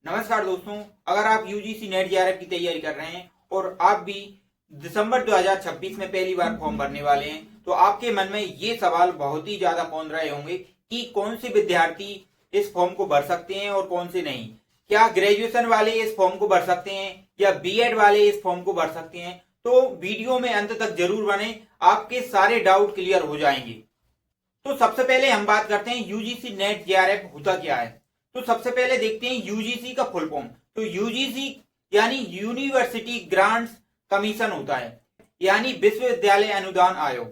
नमस्कार दोस्तों, अगर आप यूजीसी नेट जेआरएफ की तैयारी कर रहे हैं और आप भी दिसंबर 2026 में पहली बार फॉर्म भरने वाले हैं तो आपके मन में ये सवाल बहुत ही ज्यादा कौन रहे होंगे कि कौन से विद्यार्थी इस फॉर्म को भर सकते हैं और कौन से नहीं। क्या ग्रेजुएशन वाले इस फॉर्म को भर सकते हैं या बीएड वाले इस फॉर्म को भर सकते हैं? तो वीडियो में अंत तक जरूर बने, आपके सारे डाउट क्लियर हो जाएंगे। तो सबसे पहले हम बात करते हैं यूजीसी नेट जेआरएफ होता क्या है। तो सबसे पहले देखते हैं यूजीसी का फुल फॉर्म। तो यूजीसी यानी यूनिवर्सिटी ग्रांट्स कमीशन होता है, यानी विश्वविद्यालय अनुदान आयोग।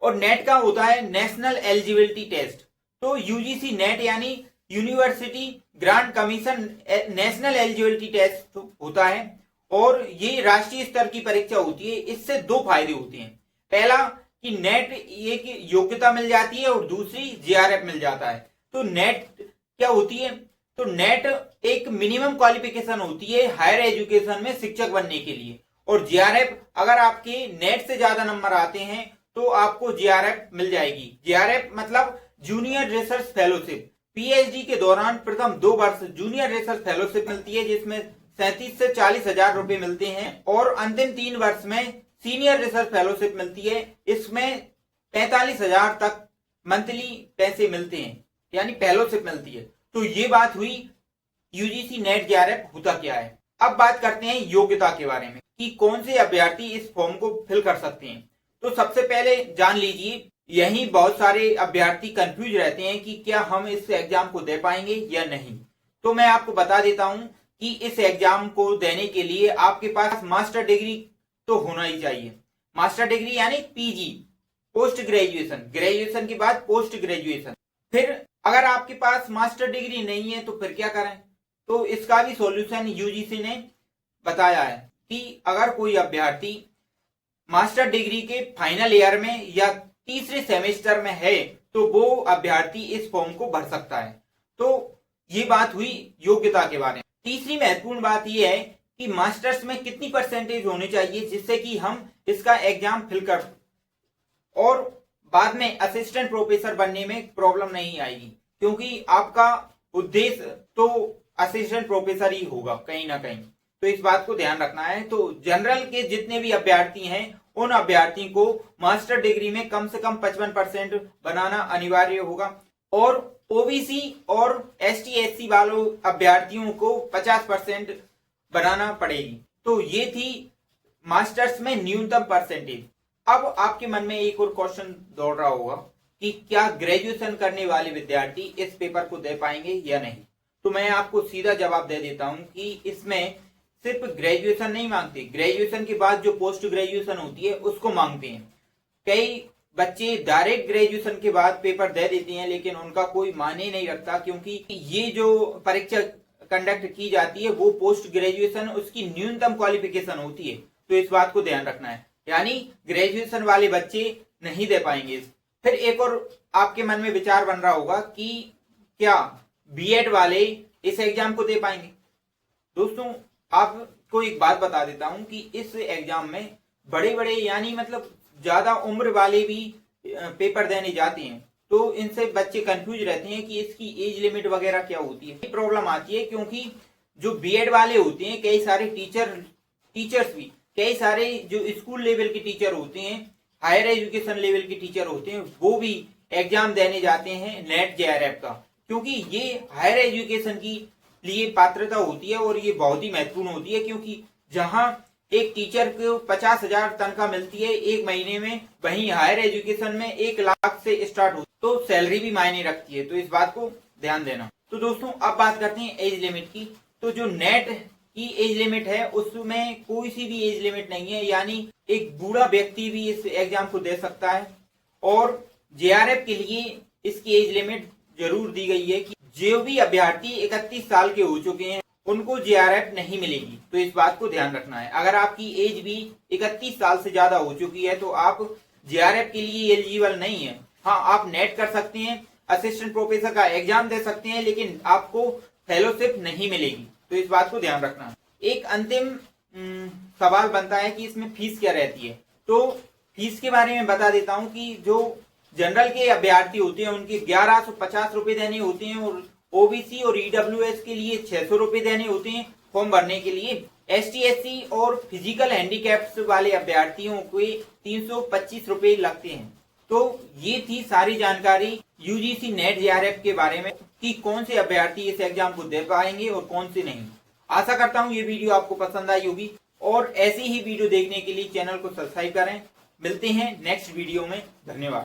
और नेट का होता है नेशनल एलिजिबिलिटी टेस्ट। तो यूजीसी नेट यानी university grant commission national eligibility test होता है और ये राष्ट्रीय स्तर की परीक्षा होती है। इससे दो फायदे होते हैं। पहला कि नेट एक योग्यता मिल जाती है और दूसरी जेआरएफ मिल जाता है। तो नेट क्या होती है? तो नेट एक मिनिमम क्वालिफिकेशन होती है हायर एजुकेशन में शिक्षक बनने के लिए, और जेआरएफ अगर आपके नेट से ज्यादा नंबर आते हैं तो आपको जेआरएफ मिल जाएगी। जेआरएफ मतलब जूनियर रिसर्च फेलोशिप। पीएचडी के दौरान प्रथम 2 वर्ष जूनियर रिसर्च फेलोशिप मिलती है, जिसमें 37 से 40 हजार रुपए मिलते हैं, और अंतिम 3 वर्ष में सीनियर रिसर्च फेलोशिप मिलती है। इसमें 45 हजार तक मंथली पैसे मिलते हैं, यानी फेलोशिप मिलती है। तो ये बात हुई यूजीसी नेट जेआरएफ होता क्या है। अब बात करते हैं योग्यता के बारे में कि कौन से अभ्यर्थी इस फॉर्म को फिल कर सकते हैं। तो सबसे पहले जान लीजिए, यही बहुत सारे अभ्यर्थी कंफ्यूज रहते हैं कि क्या हम इस एग्जाम को दे पाएंगे या नहीं। तो मैं आपको बता देता हूं कि इस एग्जाम को देने के लिए आपके पास मास्टर डिग्री तो होना ही चाहिए। मास्टर डिग्री यानी पीजी, पोस्ट ग्रेजुएशन, ग्रेजुएशन के बाद पोस्ट ग्रेजुएशन। फिर अगर आपके पास मास्टर डिग्री नहीं है तो फिर क्या करें? तो इसका भी सॉल्यूशन यूजीसी ने बताया है कि अगर कोई अभ्यर्थी मास्टर डिग्री के फाइनल ईयर में या तीसरे सेमेस्टर में है तो वो अभ्यर्थी इस फॉर्म को भर सकता है। तो ये बात हुई योग्यता के बारे में। तीसरी महत्वपूर्ण बात यह है कि मास्टर्स में कितनी परसेंटेज होनी चाहिए जिससे कि हम इसका एग्जाम फिल कर और बाद में असिस्टेंट प्रोफेसर बनने में प्रॉब्लम नहीं आएगी, क्योंकि आपका उद्देश्य तो असिस्टेंट प्रोफेसर ही होगा कहीं ना कहीं। तो इस बात को ध्यान रखना है। तो जनरल के जितने भी अभ्यर्थी हैं उन अभ्यर्थी को मास्टर डिग्री में कम से कम 55% बनाना अनिवार्य होगा, और ओबीसी और एसटी एससी वालों अभ्यर्थियों को 50% बनाना पड़ेगी। तो ये थी मास्टर्स में न्यूनतम परसेंटेज। अब आपके मन में एक और क्वेश्चन दौड़ रहा होगा कि क्या ग्रेजुएशन करने वाले विद्यार्थी इस पेपर को दे पाएंगे या नहीं। तो मैं आपको सीधा जवाब दे देता हूं कि इसमें सिर्फ ग्रेजुएशन नहीं मांगते, ग्रेजुएशन के बाद जो पोस्ट ग्रेजुएशन होती है उसको मांगते हैं। कई बच्चे डायरेक्ट ग्रेजुएशन के बाद पेपर दे देते हैं, लेकिन उनका कोई मायने नहीं रखता, क्योंकि ये जो परीक्षा कंडक्ट की जाती है वो पोस्ट ग्रेजुएशन उसकी न्यूनतम क्वालिफिकेशन होती है। तो इस बात को ध्यान रखना है, यानी ग्रेजुएशन वाले बच्चे नहीं दे पाएंगे। फिर एक और आपके मन में विचार बन रहा होगा कि क्या बीएड वाले इस एग्जाम को दे पाएंगे। दोस्तों, आपको एक बात बता देता हूं कि इस एग्जाम में बड़े बड़े यानी मतलब ज्यादा उम्र वाले भी पेपर देने जाते हैं। तो इनसे बच्चे कंफ्यूज रहते हैं कि इसकी एज लिमिट वगैरह क्या होती है। प्रॉब्लम आती है क्योंकि जो बीएड वाले होते हैं, कई सारे टीचर्स भी कई सारे जो स्कूल लेवल के टीचर होते हैं, हायर एजुकेशन लेवल के टीचर होते हैं, वो भी एग्जाम देने जाते हैं नेट जेआरएफ का, क्योंकि ये हायर एजुकेशन की लिए पात्रता होती है और ये बहुत ही महत्वपूर्ण होती है। क्योंकि जहां एक टीचर को 50,000 तनख्वाह मिलती है एक महीने में, वहीं हायर एजुकेशन में 1 लाख से स्टार्ट होती है, तो सैलरी भी मायने रखती है। तो इस बात को ध्यान देना। तो दोस्तों, अब बात करते हैं एज लिमिट की। तो जो नेट की एज लिमिट है उसमें कोई सी भी एज लिमिट नहीं है, यानी एक बूढ़ा व्यक्ति भी इस एग्जाम को दे सकता है। और जेआरएफ के लिए इसकी एज लिमिट जरूर दी गई है कि जो भी अभ्यर्थी 31 साल के हो चुके हैं उनको जेआरएफ नहीं मिलेगी। तो इस बात को ध्यान रखना है। अगर आपकी एज भी 31 साल से ज्यादा हो चुकी है तो आप जेआरएफ के लिए एलिजिबल नहीं है। हाँ, आप नेट कर सकते हैं, असिस्टेंट प्रोफेसर का एग्जाम दे सकते हैं, लेकिन आपको फेलोशिप नहीं मिलेगी। तो इस बात को ध्यान रखना। एक अंतिम सवाल बनता है कि इसमें फीस क्या रहती है। तो फीस के बारे में बता देता हूं कि जो जनरल के अभ्यर्थी होते हैं उनके 1150 रुपए देने होते हैं, और ओबीसी और ईडब्ल्यूएस के लिए 600 रुपए देने होते हैं फॉर्म भरने के लिए। एसटी एससी और फिजिकल हैंडीकैप्स वाले अभ्यर्थियों को 325 रुपए लगते हैं। तो ये थी सारी जानकारी यूजीसी नेट जेआरएफ के बारे में कि कौन से अभ्यर्थी इस एग्जाम को दे पाएंगे और कौन से नहीं। आशा करता हूँ ये वीडियो आपको पसंद आई होगी और ऐसी ही वीडियो देखने के लिए चैनल को सब्सक्राइब करें। मिलते हैं नेक्स्ट वीडियो में। धन्यवाद।